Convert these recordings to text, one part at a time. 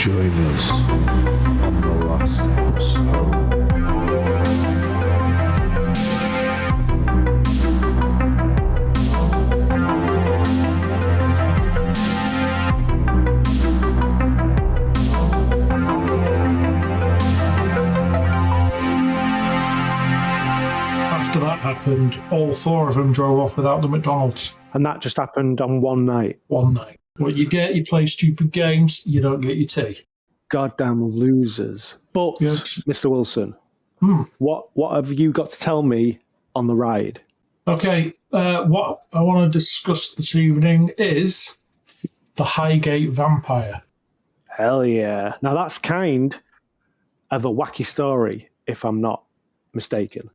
Join us on the last bus home. After that happened, all four of them drove off without the McDonald's. And that just happened on one night. One night. What you get, you play stupid games, you don't get your tea. Goddamn losers. But, Yes. Mr. Wilson, what have you got to tell me on the ride? Okay, what I want to discuss this evening is the Highgate Vampire. Hell yeah. Now that's kind of a wacky story, if I'm not mistaken.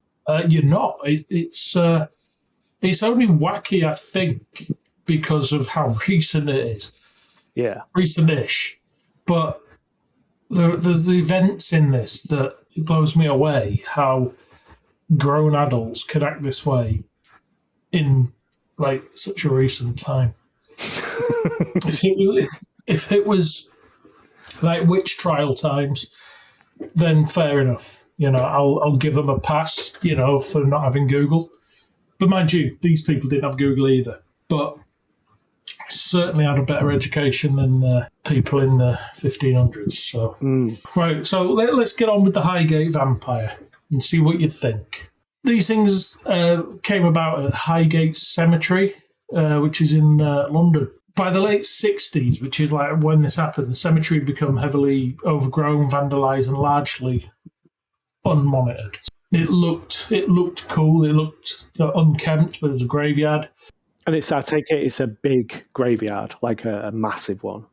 You're not. It's only wacky, I think, because of how recent it is. Yeah. Recent-ish. But there's events in this that it blows me away, how grown adults can act this way in, like, such a recent time. If it was, like, witch trial times, then fair enough. You know, I'll give them a pass, you know, for not having Google. But mind you, these people didn't have Google either. But certainly had a better education than people in the 1500s. So, Right, so let's get on with the Highgate Vampire and see what you think. These things came about at Highgate Cemetery, which is in London. By the late 60s, which is like when this happened, the cemetery had become heavily overgrown, vandalised, and largely unmonitored. It looked cool. It looked unkempt, but it was a graveyard. And I take it it's a big graveyard, like a massive one.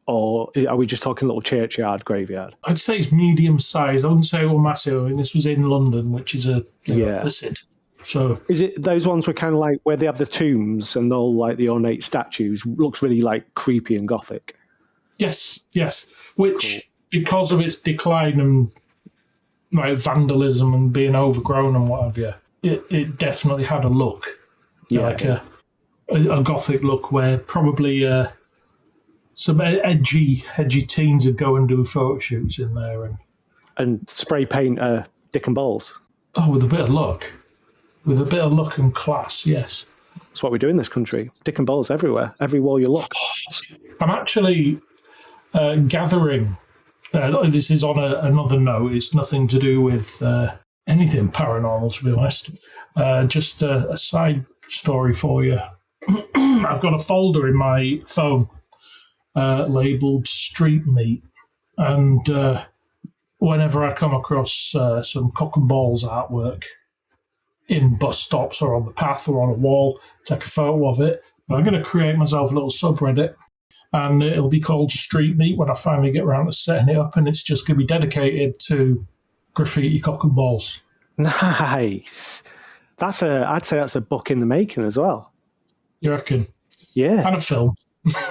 Or are we just talking little churchyard graveyard? I'd say it's medium sized. I wouldn't say it was massive. I mean, this was in London, which is a city. So is it those ones were kind of like where they have the tombs and all like the ornate statues? Looks really like creepy and gothic. Yes. Which, because of its decline and like vandalism and being overgrown and what have you, it definitely had a look, like a gothic look where probably some edgy teens would go and do photo shoots in there and spray paint dick and balls. Oh, with a bit of luck. With a bit of luck and class, yes. That's what we do in this country. Dick and balls everywhere. Every wall you look. I'm actually gathering. This is on another note. It's nothing to do with anything paranormal, to be honest. Just a side story for you. I've got a folder in my phone labelled Street Meat. And whenever I come across some cock and balls artwork in bus stops or on the path or on a wall, take a photo of it. And I'm going to create myself a little subreddit, and it'll be called Street Meat when I finally get around to setting it up, and it's just going to be dedicated to graffiti cock and balls. Nice. I'd say that's a book in the making as well. You reckon? Yeah. And a film.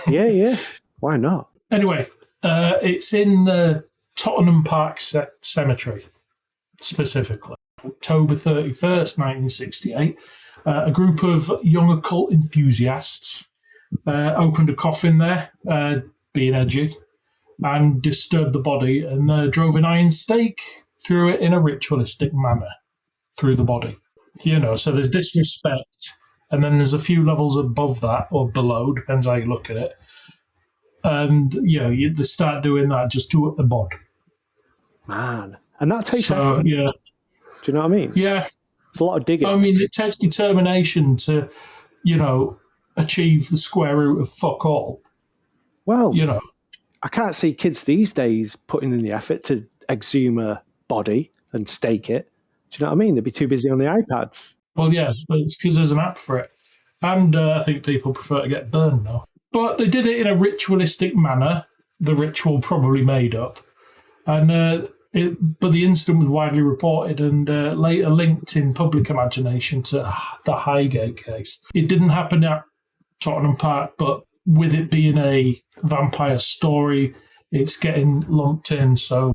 Yeah. Why not? Anyway, it's in the Tottenham Park Cemetery, specifically. October 31st, 1968, a group of young occult enthusiasts opened a coffin there, being edgy, and disturbed the body and drove an iron stake through it in a ritualistic manner through the body. You know, so there's disrespect, and then there's a few levels above that, or below, depends how you look at it. And, they start doing that just to up the bod. Man. And that takes effort. Yeah. Do you know what I mean? Yeah. It's a lot of digging. I mean, it takes determination to, achieve the square root of fuck all. Well, I can't see kids these days putting in the effort to exhume a body and stake it. Do you know what I mean? They'd be too busy on the iPads. Well, yeah, it's because there's an app for it. And I think people prefer to get burned now. But they did it in a ritualistic manner. The ritual probably made up. And but the incident was widely reported and later linked in public imagination to the Highgate case. It didn't happen at Tottenham Park, but with it being a vampire story, it's getting lumped in. So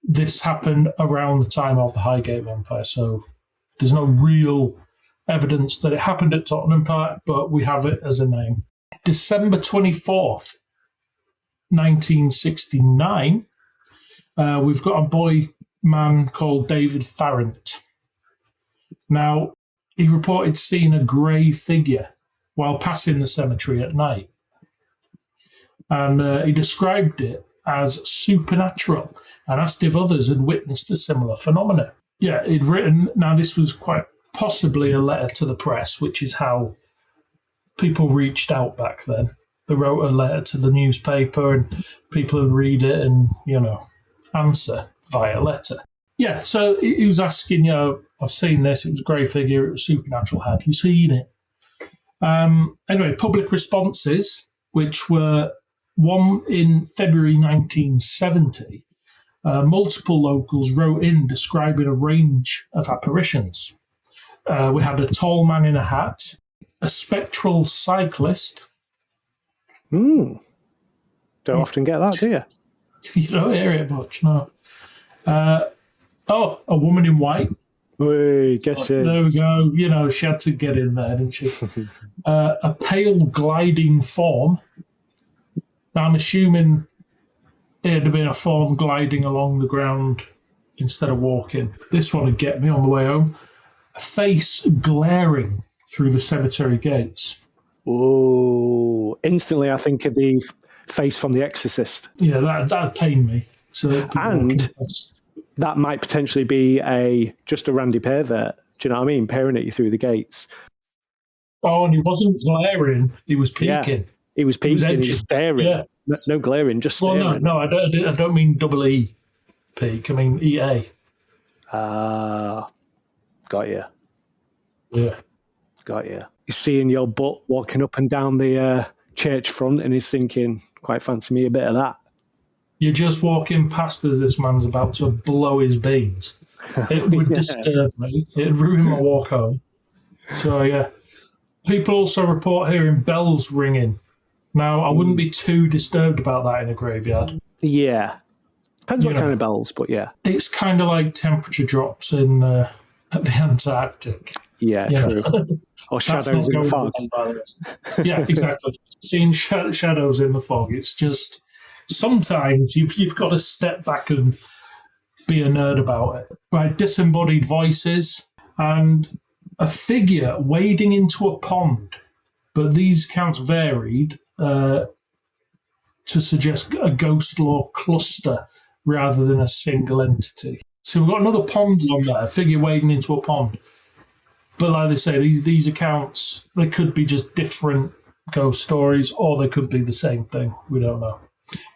this happened around the time of the Highgate vampire. So there's no real evidence that it happened at Tottenham Park, but we have it as a name. December 24th, 1969, we've got a man called David Farrant. Now, he reported seeing a grey figure while passing the cemetery at night. And he described it as supernatural and asked if others had witnessed a similar phenomenon. Yeah, he'd written, now this was quite possibly a letter to the press, which is how people reached out back then. They wrote a letter to the newspaper and people would read it and, answer via letter. Yeah, so he was asking, I've seen this, it was a grey figure, it was supernatural, have you seen it? Anyway, public responses, which were one in February 1970, multiple locals wrote in describing a range of apparitions. We had a tall man in a hat, a spectral cyclist. Don't often get that, do you? You don't hear it much, no. A woman in white. Wait, get in. There we go. She had to get in there, didn't she? A pale gliding form. Now, I'm assuming it had been a form gliding along the ground instead of walking. This one would get me on the way home. A face glaring through the cemetery gates. Oh, instantly I think of the face from The Exorcist. Yeah, that'd pain me. And that might potentially be just a randy pervert. Do you know what I mean? Peering at you through the gates. Oh, and he wasn't glaring; he was peeking. Yeah, he was peeking. He was staring. Yeah. No glaring, just staring. Well, no, I don't mean double E peak. I mean EA. Got you. Yeah, got you. He's seeing your butt walking up and down the church front, and he's thinking, "Quite fancy me a bit of that." You're just walking past as this man's about to blow his beans. It would disturb me. It'd ruin my walk home. So, yeah. People also report hearing bells ringing. Now, I wouldn't be too disturbed about that in a graveyard. Yeah. Depends what kind of bells, but yeah. It's kind of like temperature drops at the Antarctic. Yeah, true. Or shadows in the fog. Yeah, exactly. Seeing shadows in the fog. It's just... Sometimes you've got to step back and be a nerd about it. Right, disembodied voices and a figure wading into a pond. But these accounts varied to suggest a ghost lore cluster rather than a single entity. So we've got another pond on there, a figure wading into a pond. But like they say, these accounts, they could be just different ghost stories or they could be the same thing. We don't know.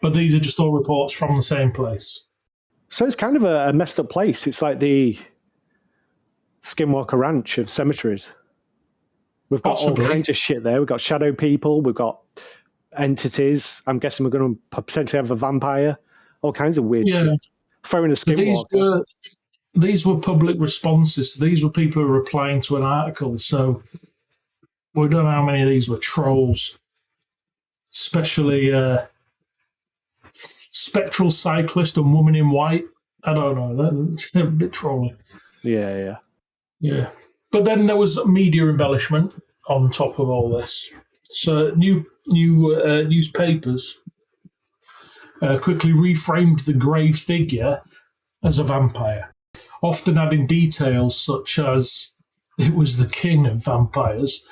But these are just all reports from the same place. So it's kind of a messed up place. It's like the Skinwalker Ranch of cemeteries. We've got all kinds of shit there. We've got shadow people. We've got entities. I'm guessing we're going to potentially have a vampire. All kinds of weird shit. Throwing a Skinwalker. These were public responses. These were people who were replying to an article. So we don't know how many of these were trolls. Especially... spectral cyclist and woman in white. I don't know. That's a bit trolling. Yeah. But then there was media embellishment on top of all this. So newspapers quickly reframed the grey figure as a vampire, often adding details such as it was the king of vampires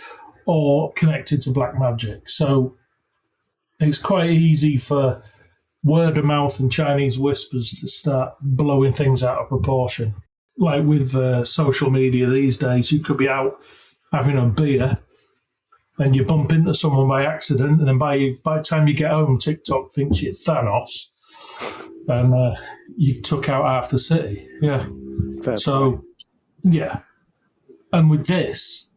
or connected to black magic. So it's quite easy for word of mouth and Chinese whispers to start blowing things out of proportion. Like with social media these days, you could be out having a beer and you bump into someone by accident, and then by the time you get home, TikTok thinks you're Thanos, and you've took out half the city. Yeah. Fair point. Yeah. And with this,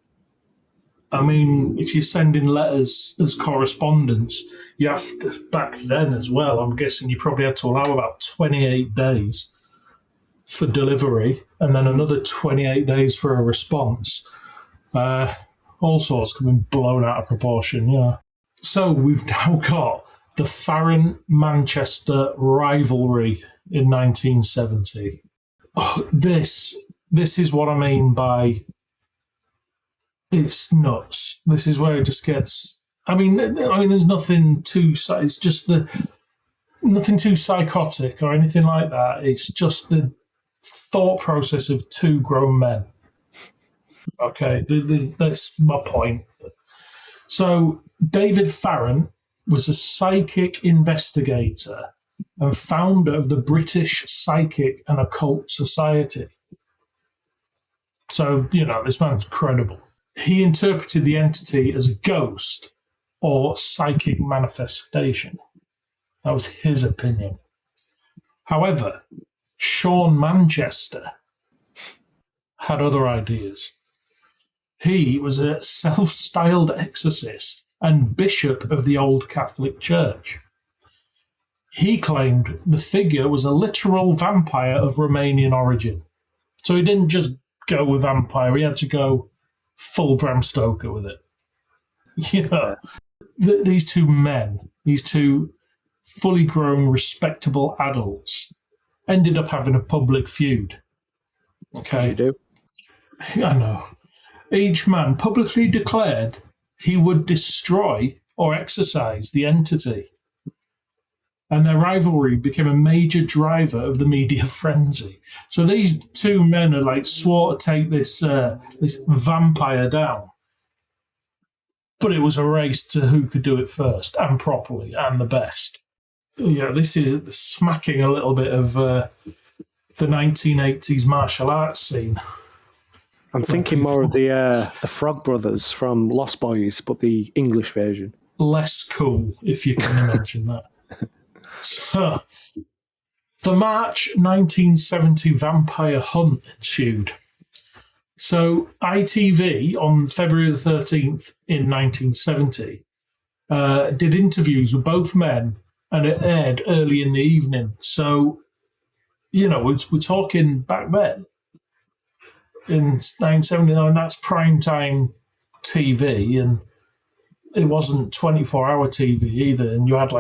I mean, if you're sending letters as correspondence, you have to, back then as well, I'm guessing you probably had to allow about 28 days for delivery and then another 28 days for a response. All sorts could be blown out of proportion, yeah. So we've now got the Farrant-Manchester rivalry in 1970. Oh, this is what I mean by it's nuts. This is where it just gets... I mean, there's nothing too... It's just the nothing too psychotic or anything like that. It's just the thought process of two grown men. Okay, that's my point. So David Farron was a psychic investigator and founder of the British Psychic and Occult Society. So, this man's credible. He interpreted the entity as a ghost or psychic manifestation. That was his opinion. However, Sean Manchester had other ideas. He was a self-styled exorcist and bishop of the Old Catholic Church. He claimed the figure was a literal vampire of Romanian origin. So he didn't just go with vampire, he had to go full Bram Stoker with it. These two men, these two fully grown, respectable adults, ended up having a public feud. Okay. You do. I know. Each man publicly declared he would destroy or exorcise the entity. And their rivalry became a major driver of the media frenzy. So these two men are like swore to take this vampire down. But it was a race to who could do it first and properly and the best. Yeah, this is smacking a little bit of the 1980s martial arts scene. I'm thinking more of the Frog Brothers from Lost Boys, but the English version. Less cool, if you can imagine that. So, the March 1970 vampire hunt ensued. So, ITV on February the 13th in 1970 did interviews with both men, and it aired early in the evening. So, we're talking back then. In 1979, that's prime time TV, and it wasn't 24-hour TV either. And you had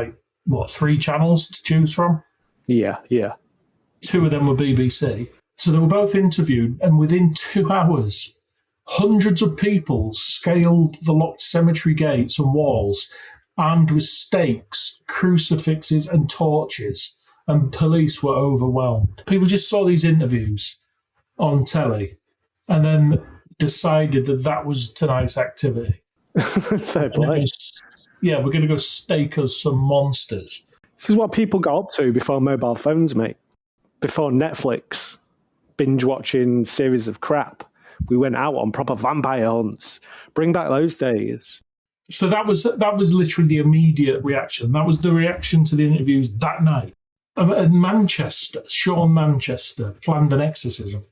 3 channels to choose from? Yeah. 2 of them were BBC. So they were both interviewed, and within 2 hours, hundreds of people scaled the locked cemetery gates and walls, armed with stakes, crucifixes, and torches, and police were overwhelmed. People just saw these interviews on telly and then decided that was tonight's activity. Fair play. We're going to go stake us some monsters. This is what people got up to before mobile phones, mate. Before Netflix, binge-watching series of crap. We went out on proper vampire hunts. Bring back those days. So that was literally the immediate reaction. That was the reaction to the interviews that night. Manchester, Sean Manchester, planned an exorcism.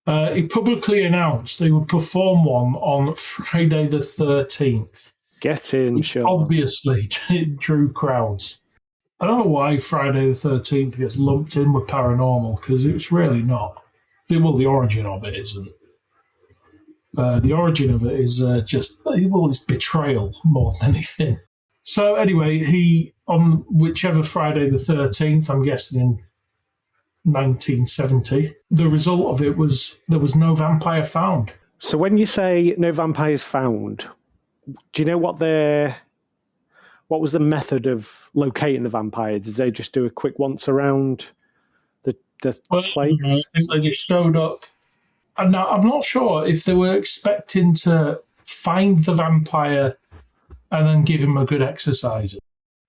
He publicly announced he would perform one on Friday the 13th. Get in, which Sean. Obviously, it drew crowds. I don't know why Friday the 13th gets lumped in with paranormal, because it's really not. The origin of it isn't. The origin of it is it's betrayal more than anything. So anyway, he, on whichever Friday the 13th, I'm guessing in 1970, the result of it was there was no vampire found. So when you say no vampires found, do you know what was the method of locating the vampire? Did they just do a quick once around the place? I think they just showed up. And now I'm not sure if they were expecting to find the vampire and then give him a good exercise,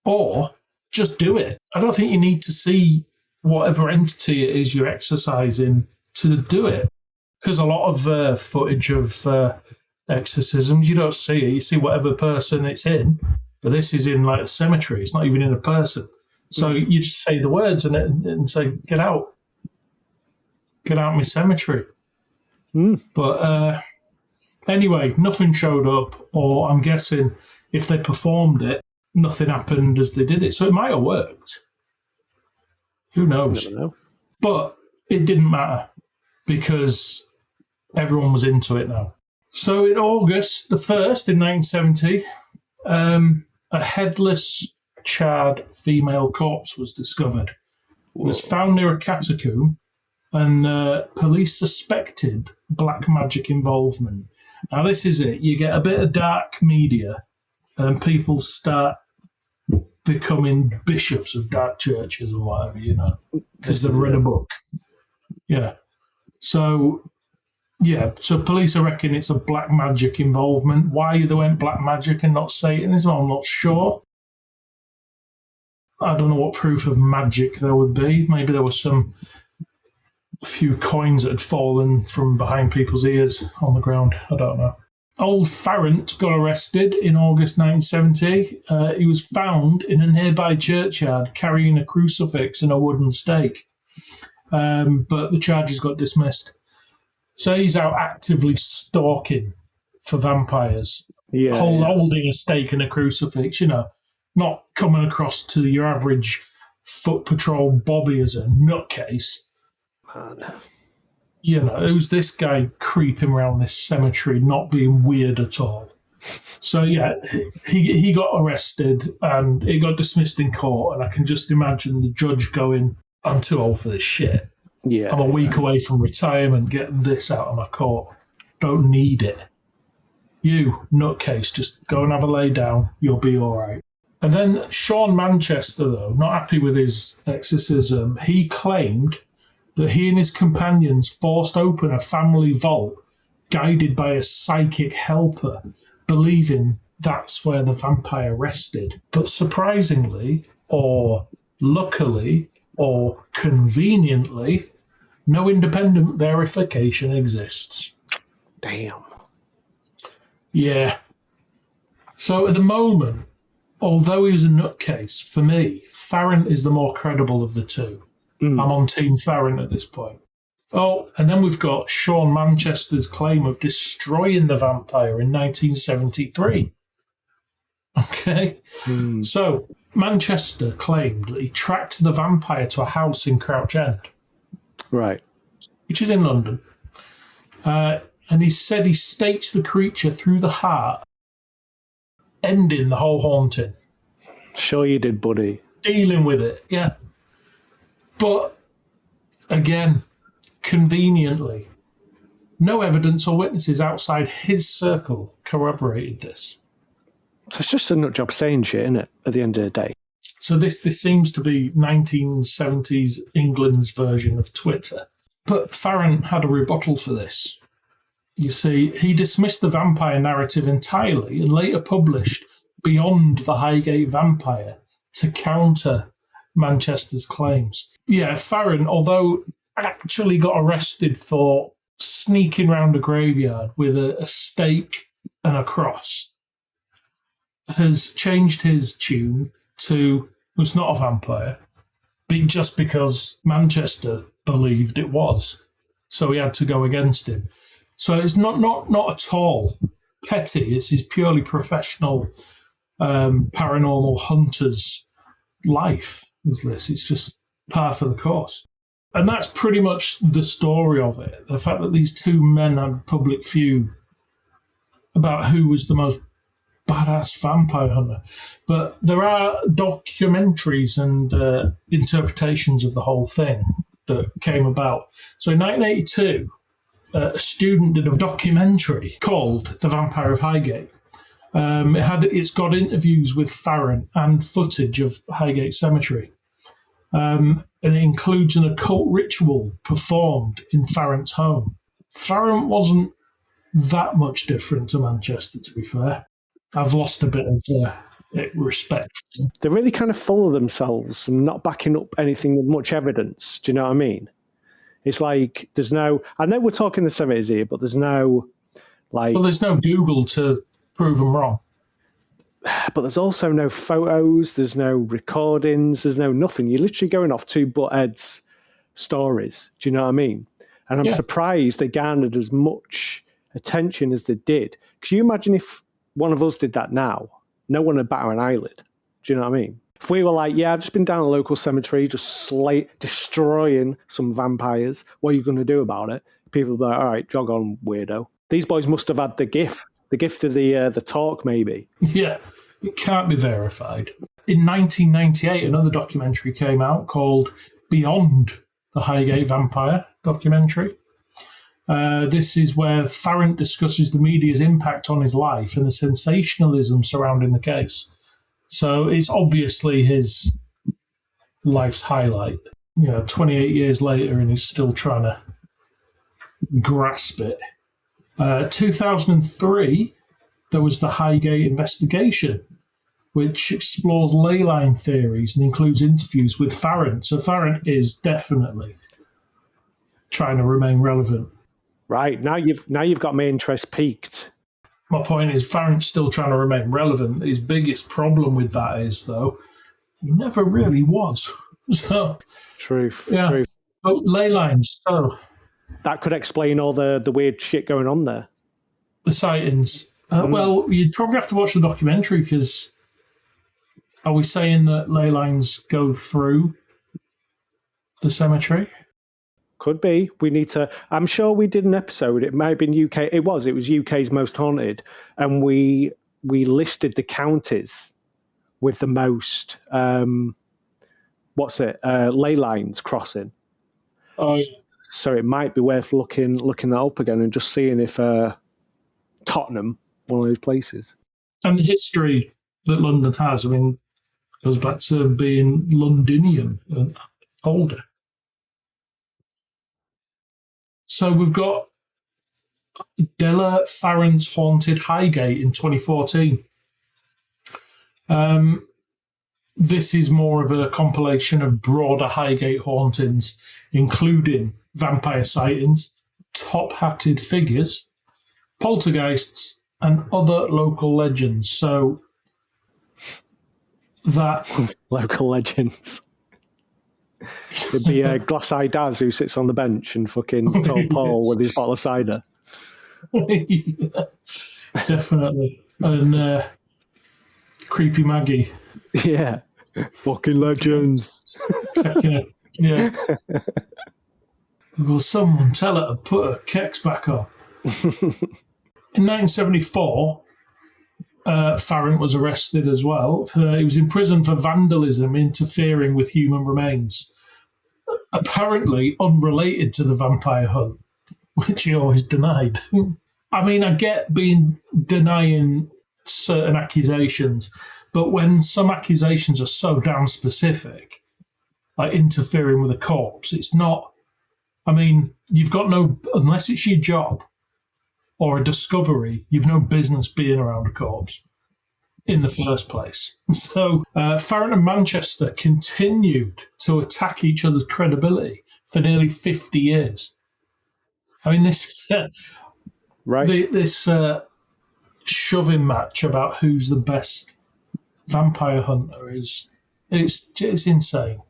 or just do it. I don't think you need to see whatever entity it is you're exercising to do it. Because a lot of footage of exorcisms, you don't see it. You see whatever person it's in. But this is in a cemetery. It's not even in a person. So you just say the words and say, get out. Get out of my cemetery. But anyway, nothing showed up. Or I'm guessing if they performed it, nothing happened as they did it. So it might have worked. Who knows? I don't know. But it didn't matter because everyone was into it now. So in August the 1st in 1970, a headless, charred female corpse was discovered. It was found near a catacomb, and police suspected black magic involvement. Now this is it. You get a bit of dark media, and people start becoming bishops of dark churches or whatever, because they've read a book. Yeah. So police are reckon it's a black magic involvement. Why they went black magic and not Satanism, I'm not sure. I don't know what proof of magic there would be. Maybe there was a few coins that had fallen from behind people's ears on the ground. I don't know. Old Farrant got arrested in August 1970. He was found in a nearby churchyard carrying a crucifix and a wooden stake. But the charges got dismissed. So he's out actively stalking for vampires. Holding a stake and a crucifix, not coming across to your average foot patrol Bobby as a nutcase. Man. Who's this guy creeping around this cemetery, not being weird at all? So, he got arrested and it got dismissed in court. And I can just imagine the judge going, I'm too old for this shit. Yeah. I'm a week away from retirement. Get this out of my court. Don't need it. You, nutcase, just go and have a lay down. You'll be all right. And then Sean Manchester, though, not happy with his exorcism, he claimed that he and his companions forced open a family vault guided by a psychic helper, believing that's where the vampire rested. But surprisingly, or luckily, or conveniently, no independent verification exists. Damn. Yeah. So at the moment, although he was a nutcase, for me, Farrant is the more credible of the two. I'm on Team Farrant at this point. Oh, and then we've got Sean Manchester's claim of destroying the vampire in 1973. Okay. So Manchester claimed that he tracked the vampire to a house in Crouch End. Right. Which is in London. And he said he staked the creature through the heart, ending the whole haunting. Sure you did, buddy. Dealing with it, yeah. But, again, conveniently, no evidence or witnesses outside his circle corroborated this. So it's just a nut job saying shit, isn't it, at the end of the day? So this seems to be 1970s England's version of Twitter. But Farrant had a rebuttal for this. You see, he dismissed the vampire narrative entirely and later published Beyond the Highgate Vampire to counter Manchester's claims. Yeah, Farrant, although actually got arrested for sneaking round a graveyard with a stake and a cross, has changed his tune to it's not a vampire, just because Manchester believed it was. So he had to go against him. So it's not at all petty. It's his purely professional paranormal hunter's life, is this. It's just par for the course. And that's pretty much the story of it. The fact that these two men had a public feud about who was the most badass vampire hunter. But there are documentaries and interpretations of the whole thing that came about. So in 1982, a student did a documentary called The Vampire of Highgate. It's got interviews with Farrant and footage of Highgate Cemetery. And it includes an occult ritual performed in Farrant's home. Farrant wasn't that much different to Manchester, to be fair. I've lost a bit of respect. They're really kind of full of themselves and not backing up anything with much evidence. Do you know what I mean? It's like there's no... I know we're talking the 70s here, but there's no... Well, there's no Google to prove them wrong. But there's also no photos, there's no recordings, there's no nothing. You're literally going off two buttheads' stories. Do you know what I mean? And I'm surprised they garnered as much attention as they did. Can you imagine if one of us did that now? No one would batter an eyelid. Do you know what I mean? If we were like, yeah, I've just been down a local cemetery, just destroying some vampires, what are you going to do about it? People would be like, all right, jog on, weirdo. These boys must have had the gift of the talk, maybe. Yeah, it can't be verified. In 1998, another documentary came out called Beyond the Highgate Vampire documentary. This is where Farrant discusses the media's impact on his life and the sensationalism surrounding the case. So it's obviously his life's highlight. 28 years later, and he's still trying to grasp it. 2003, there was the Highgate investigation, which explores ley line theories and includes interviews with Farrant. So Farrant is definitely trying to remain relevant. Right, now you've got my interest piqued. My point is, Farrant's still trying to remain relevant. His biggest problem with that is, though, he never really was. So, Truth. But ley lines, so that could explain all the weird shit going on there. The sightings. Well, you'd probably have to watch the documentary, because are we saying that ley lines go through the cemetery? Could be. We need to. I'm sure we did an episode. It might have been UK. It was UK's most haunted, and we listed the counties with the most. Ley lines crossing. Oh, yeah. So it might be worth looking that up again and just seeing if Tottenham, one of those places. And the history that London has, goes back to being Londinian and older. So we've got Della Farrant's Haunted Highgate in 2014. This is more of a compilation of broader Highgate hauntings, including vampire sightings, top-hatted figures, poltergeists, and other local legends. So that local legends. It'd be Glass-Eyed Daz who sits on the bench and fucking Tall Paul with his bottle of cider. Yeah, definitely. And Creepy Maggie. Yeah. Fucking legends. Yeah. Will someone tell her to put her kecks back on? In 1974, Farrant was arrested as well. He was in prison for vandalism, interfering with human remains. Apparently unrelated to the vampire hunt, which he always denied. I get denying certain accusations, but when some accusations are so damn specific, like interfering with a corpse, it's not. You've got no, unless it's your job or a discovery, you've no business being around a corpse in the first place. So Farrant and Manchester continued to attack each other's credibility for nearly 50 years. This right. This shoving match about who's the best vampire hunter it's insane,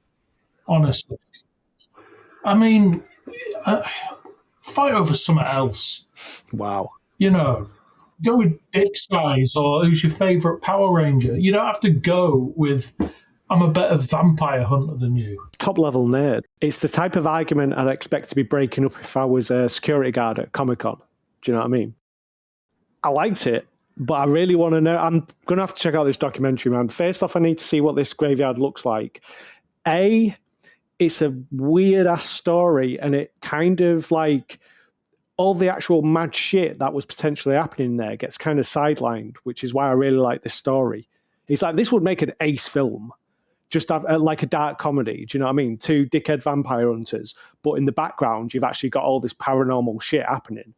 honestly. Fight over something else. Wow. Go with dick size or who's your favourite Power Ranger. You don't have to go with, I'm a better vampire hunter than you. Top level nerd. It's the type of argument I'd expect to be breaking up if I was a security guard at Comic-Con. Do you know what I mean? I liked it, but I really want to know. I'm going to have to check out this documentary, man. First off, I need to see what this graveyard looks like. It's a weird-ass story, and it kind of like all the actual mad shit that was potentially happening there gets kind of sidelined, which is why I really like this story. It's like, this would make an ace film. Just have, like a dark comedy, do you know what I mean? Two dickhead vampire hunters, but in the background, you've actually got all this paranormal shit happening.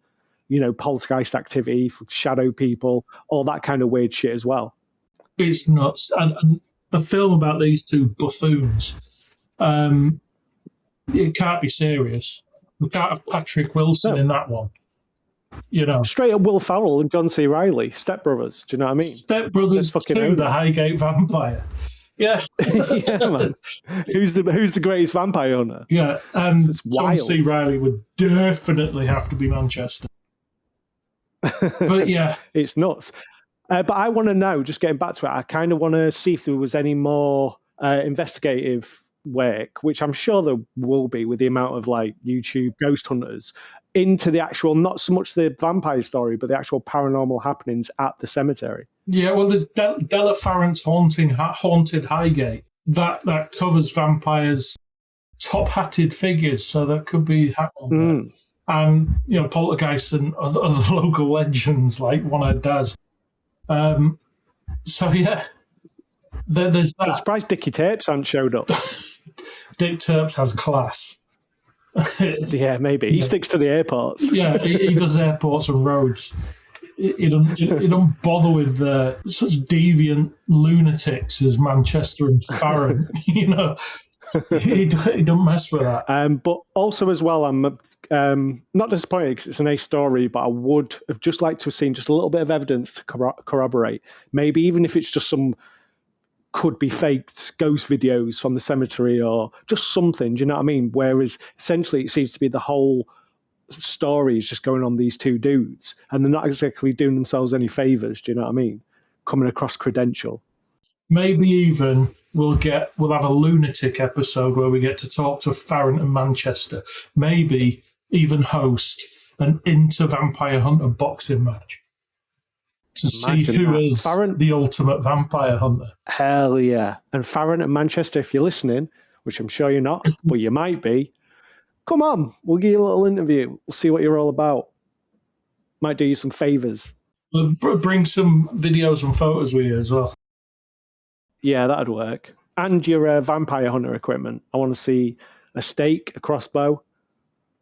Poltergeist activity, shadow people, all that kind of weird shit as well. It's nuts. And a film about these two buffoons, it can't be serious. We can't have Patrick Wilson in that one. Straight up Will Ferrell and John C. Reilly, Step Brothers. Do you know what I mean? Step Brothers 2, the Highgate Vampire. Yeah. Yeah, man. Who's the greatest vampire hunter? Yeah, John C. Reilly would definitely have to be Manchester. But yeah. It's nuts. But I want to know, just getting back to it, I kind of want to see if there was any more investigative work, which I'm sure there will be with the amount of like YouTube ghost hunters, into the actual, not so much the vampire story, but the actual paranormal happenings at the cemetery. Yeah, well, there's Della Farrant's Haunted Highgate. That covers vampires, top-hatted figures, so that could be happening. And, poltergeists and other local legends like One-Eyed Daz. So, yeah, There's I'm that. surprised Dickie Tapes hadn't showed up. Dick Terps has class. Yeah, maybe. He sticks to the airports. Yeah, he does airports and roads. He don't bother with such deviant lunatics as Manchester and Farron. You know, he don't mess with that. But also as well, I'm not disappointed because it's an ace story, but I would have just liked to have seen just a little bit of evidence to corroborate. Maybe even if it's just some could be faked ghost videos from the cemetery or just something, do you know what I mean? Whereas essentially it seems to be the whole story is just going on these two dudes and they're not exactly doing themselves any favours, do you know what I mean? Coming across credential. Maybe even we'll have a lunatic episode where we get to talk to Farron and Manchester. Maybe even host an Vampire Hunter boxing match to see who is the ultimate vampire hunter. Hell yeah. And Farron and Manchester, if you're listening, which I'm sure you're not, but you might be, come on, we'll give you a little interview. We'll see what you're all about. Might do you some favours. Bring some videos and photos with you as well. Yeah, that'd work. And your vampire hunter equipment. I want to see a stake, a crossbow.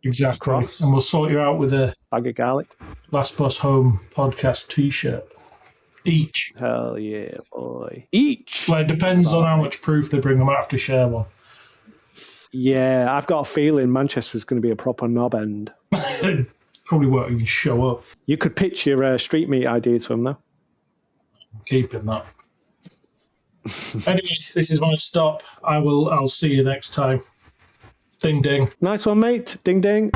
Exactly. And we'll sort you out with a bag of garlic. Last Bus Home podcast t-shirt. Each. Hell yeah, boy. Each? Well, it depends on how much proof they bring. I might have to share one. Yeah, I've got a feeling Manchester's going to be a proper knob end. Probably won't even show up. You could pitch your street meat idea to him, though. I'm keeping that. Anyway, this is my stop. I'll see you next time. Ding ding. Nice one, mate. Ding ding.